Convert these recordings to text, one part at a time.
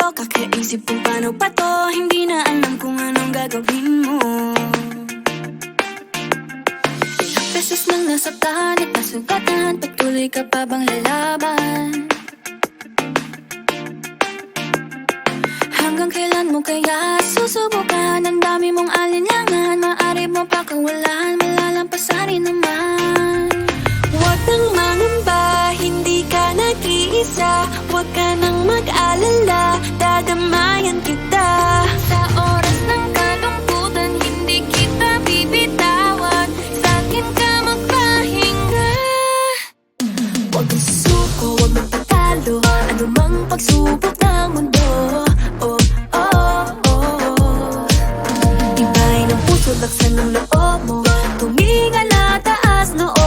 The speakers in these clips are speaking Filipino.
Kakaisip kung paano pa to, hindi na alam kung anong gagawin mo. Ilang beses nang nasaktan at nasugatan, patuloy ka pa bang lalaban? Hanggang kailan mo kaya susubukan? Ang dami mong alinlangan, maaari mo pakawalan, malalampasan rin naman. Huwag nang mangamba, hindi ka nag-iisa. Huwag ka nang mag-alala, dadamayan kita. Sa oras ng kalungkutan, hindi kita bibitawan. Sa'kin ka magpahinga. Huwag kang susuko, huwag magpatalo, anumang pagsubok ng mundo. Ibahin ang puso, laksan ng loob mo, tumingala taas noo.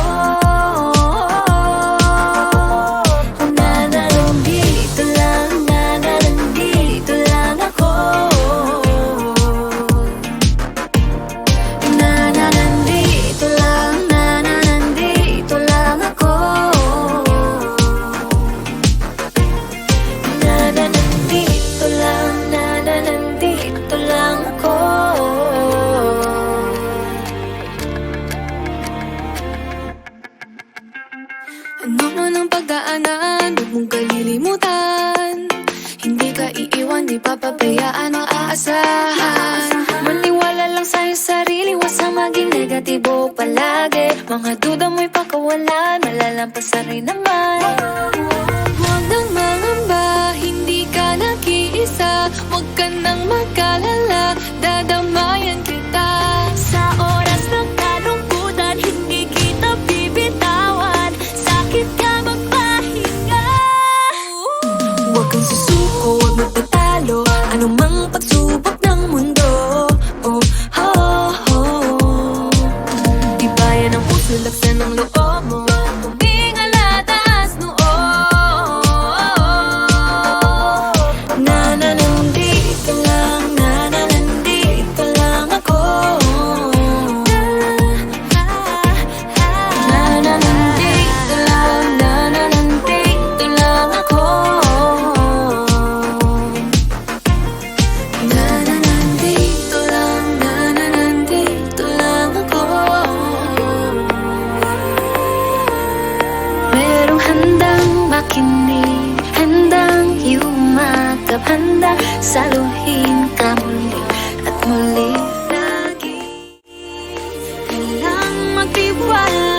Ano man ang pagdaanan, huwag mong kalilimutan. Hindi ka iiwan, di papabayaan o aasahan. Maniwala lang sa'yo sarili, huwag sa maging negatibo palagi. Mga duda mo'y pakawalan, malalampasan rin naman. Huwag nang mangamba, hindi ka nag-iisa. Huwag ka nang mag-alala, dadamayan kita. Sa oras ng kalungkutan, hindi kita bibitawan. Sakit ka magpahinga. Huwag kang susuko, huwag magpatalo, anumang pagsubok ng mundo. Ibayan ang puso, laksan ng loob mo, tumingala taas noo. Nandito lang, nandito lang ako. Nandito lang, nandito lang ako. Nandito lang, nandito lang ako. Merong handang makinig, handang yumakap, handang saluhin ka muli at muli. Lagi kailang magtiwala.